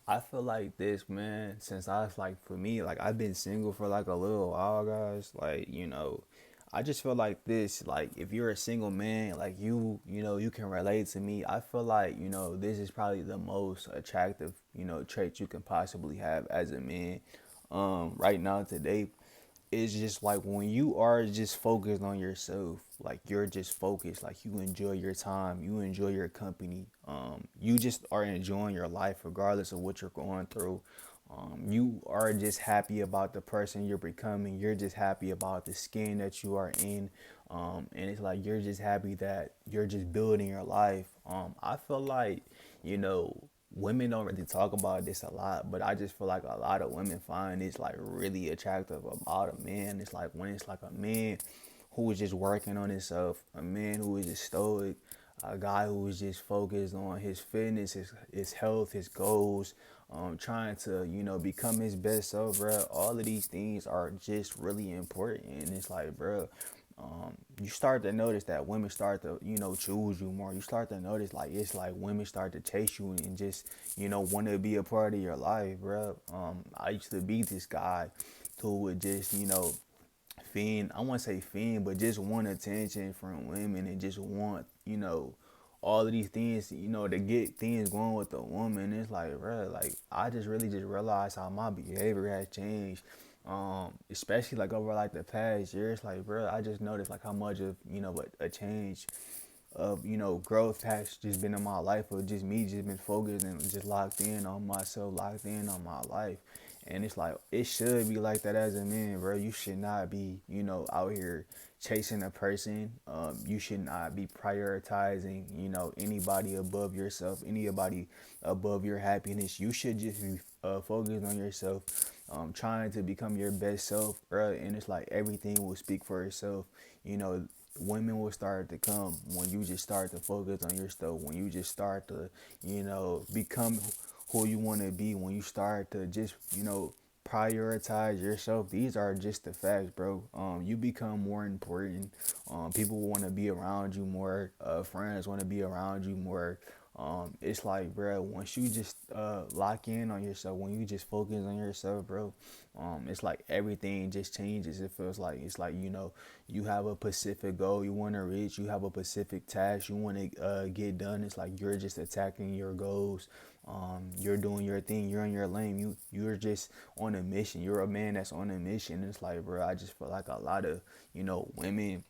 I feel like this, man, since I was like, for me, like, I've been single for like a little while, guys. Like, I just feel like this, like, if you're a single man, like, you can relate to me. I feel like, this is probably the most attractive, trait you can possibly have as a man, right now today. It's just like when you are just focused on yourself, like you're just focused, like you enjoy your time, you enjoy your company, you just are enjoying your life regardless of what you're going through. You are just happy about the person you're becoming, you're just happy about the skin that you are in, and it's like you're just happy that you're just building your life. I feel like, you know women don't really talk about this a lot, but I just feel like a lot of women find this like really attractive about a man. It's like when it's like a man who is just working on himself, a man who is just stoic, a guy who is just focused on his fitness, his health, his goals, trying to, become his best self, bro. All of these things are just really important. And it's like, bro, you start to notice that women start to, choose you more. You start to notice like it's like women start to chase you and just, want to be a part of your life, bro. I used to be this guy who would just, fiend. I won't say fiend, but just want attention from women and just want, all of these things, to get things going with the woman. It's like, bro, like I just really just realized how my behavior has changed. Especially like over like the past years, like, bro, I just noticed like how much of, a change of, growth has just been in my life, of just me just been focused and just locked in on myself, locked in on my life. And it's like it should be like that as a man, bro. You should not be, out here chasing a person. You should not be prioritizing, anybody above yourself, anybody above your happiness. You should just be focused on yourself, trying to become your best self, bro. And it's like everything will speak for itself. You know, Women will start to come when you just start to focus on yourself, when you just start to, become who you want to be, when you start to just, prioritize yourself. These are just the facts, bro. You become more important. People want to be around you more. Friends want to be around you more. It's like, bro, once you just lock in on yourself, when you just focus on yourself, bro, it's like everything just changes. It feels like it's like, you have a specific goal you want to reach, you have a specific task you want to get done. It's like you're just attacking your goals. You're doing your thing. You're in your lane. You're just on a mission. You're a man that's on a mission. It's like, bro, I just feel like a lot of, women,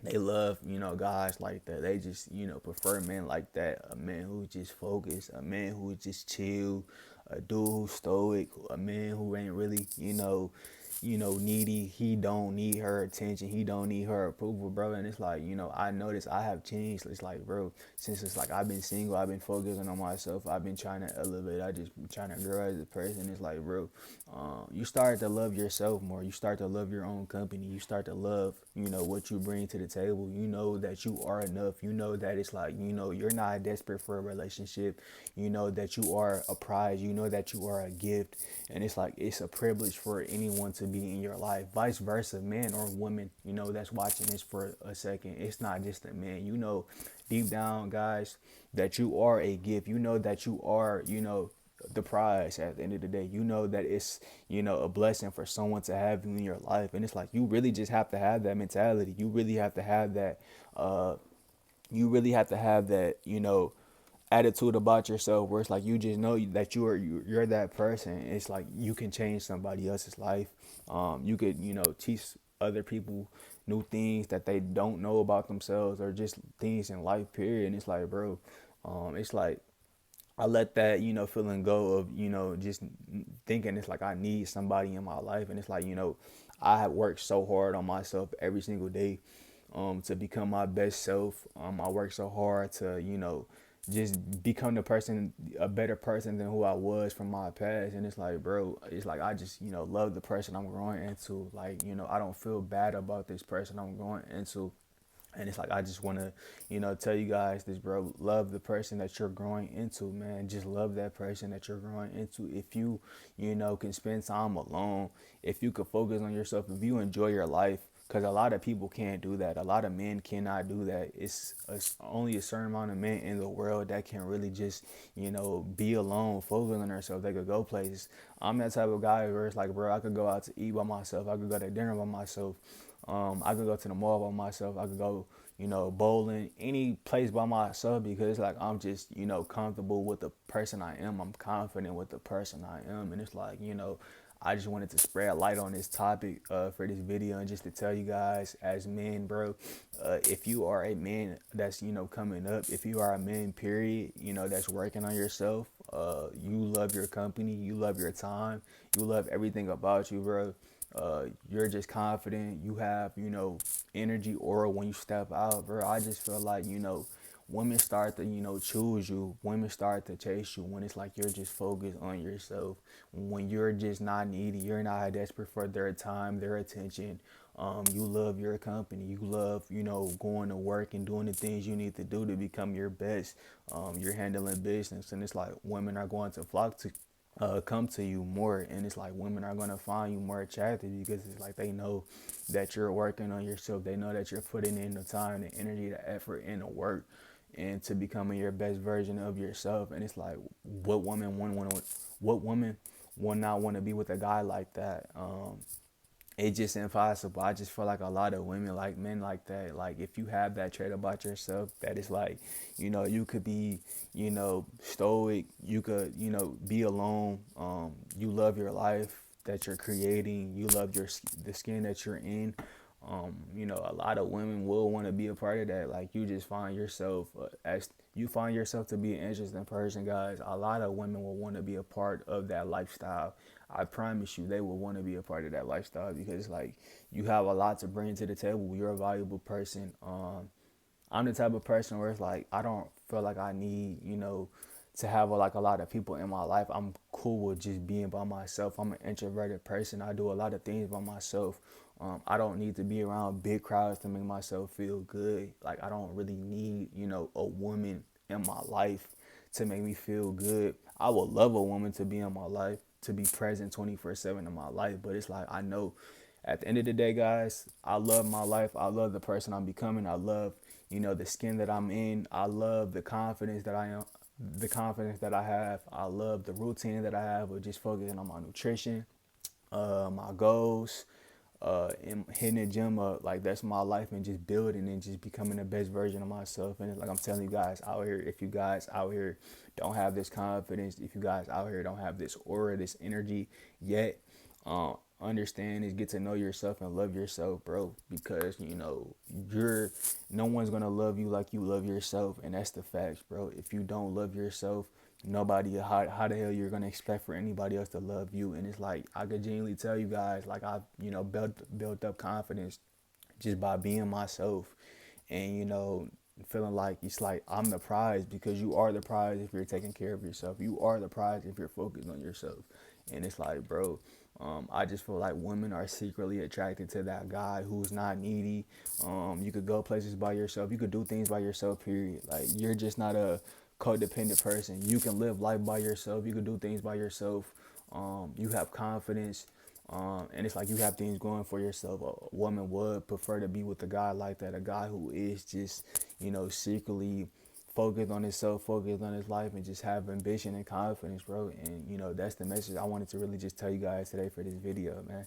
they love, guys like that. They just, prefer men like that. A man who just focused, a man who just chill, a dude who's stoic, a man who ain't really, needy. He don't need her attention. He don't need her approval, bro. And it's like, I notice I have changed. It's like, bro, since it's like I've been single, I've been focusing on myself. I've been trying to elevate. I just been trying to grow as a person. It's like, bro, you start to love yourself more. You start to love your own company. You start to love, what you bring to the table. You know that you are enough. You know that it's like, you're not desperate for a relationship. You know that you are a prize. You know that you are a gift. And it's like, it's a privilege for anyone to be in your life. Vice versa, man or woman, that's watching this for a second. It's not just a man. Deep down, guys, that you are a gift. You know that you are, the prize at the end of the day. You know that it's, a blessing for someone to have you in your life. And it's like you really just have to have that mentality. You really have to have that you really have to have that, attitude about yourself where it's like you just know that you're that person. It's like you can change somebody else's life. You could, teach other people new things that they don't know about themselves, or just things in life period. And it's like, bro, it's like I let that, feeling go of, just thinking it's like I need somebody in my life. And it's like, I have worked so hard on myself every single day, to become my best self. I work so hard to, just become a better person than who I was from my past. And it's like, bro, it's like I just, love the person I'm growing into. Like, I don't feel bad about this person I'm growing into. And it's like I just want to, tell you guys this, bro. Love the person that you're growing into, man. Just love that person that you're growing into. If you, can spend time alone, if you could focus on yourself, if you enjoy your life, because a lot of people can't do that. A lot of men cannot do that. It's only a certain amount of men in the world that can really just, be alone, focus on themselves. They could go places. I'm that type of guy where it's like, bro, I could go out to eat by myself. I could go to dinner by myself. I could go to the mall by myself. I could go, bowling, any place by myself, because like I'm just, comfortable with the person I am. I'm confident with the person I am. And it's like, I just wanted to spread light on this topic for this video, and just to tell you guys as men, bro, if you are a man that's, coming up, if you are a man, period, that's working on yourself, you love your company, you love your time, you love everything about you, bro. You're just confident. You have, energy aura when you step out, bro. I just feel like, women start to, choose you. Women start to chase you when it's like you're just focused on yourself. When you're just not needy, you're not desperate for their time, their attention. You love your company. You love, going to work and doing the things you need to do to become your best. You're handling business, and it's like women are going to flock to come to you more, and it's like women are going to find you more attractive because it's like they know that you're working on yourself. They know that you're putting in the time, the energy, the effort, and the work into becoming your best version of yourself. And it's like, what woman would not want to be with a guy like that? It's just impossible. I just feel like a lot of women like men like that. Like if you have that trait about yourself, that is like, you could be, stoic. You could, be alone. You love your life that you're creating. You love the skin that you're in. A lot of women will want to be a part of that. Like you just find yourself as you find yourself to be an interesting person, guys. A lot of women will want to be a part of that lifestyle. I promise you, they will want to be a part of that lifestyle because like you have a lot to bring to the table. You're a valuable person. I'm the type of person where it's like I don't feel like I need, to have like a lot of people in my life. I'm cool with just being by myself. I'm an introverted person. I do a lot of things by myself. I don't need to be around big crowds to make myself feel good. Like I don't really need, a woman in my life to make me feel good. I would love a woman to be in my life, to be present 24/7 in my life. But it's like I know at the end of the day, guys, I love my life. I love the person I'm becoming. I love, the skin that I'm in. I love the confidence that I am, the confidence that I have. I love the routine that I have of just focusing on my nutrition, my goals, and hitting the gym up. Like that's my life, and just building and just becoming the best version of myself. And it's like I'm telling you guys out here, if you guys out here don't have this confidence, if you guys out here don't have this aura, this energy yet, understand is get to know yourself and love yourself, bro, because you're no one's gonna love you like you love yourself, and that's the facts, bro. If you don't love yourself, nobody, how the hell you're gonna expect for anybody else to love you? And it's like I could genuinely tell you guys, like I've built up confidence just by being myself, and feeling like it's like I'm the prize, because you are the prize if you're taking care of yourself. You are the prize if you're focused on yourself. And it's like, bro, I just feel like women are secretly attracted to that guy who's not needy. You could go places by yourself. You could do things by yourself, period. Like you're just not a codependent person. You can live life by yourself. You can do things by yourself. You have confidence. And it's like you have things going for yourself. A woman would prefer to be with a guy like that, a guy who is just, secretly focused on himself, focused on his life, and just have ambition and confidence, bro. And, that's the message I wanted to really just tell you guys today for this video, man.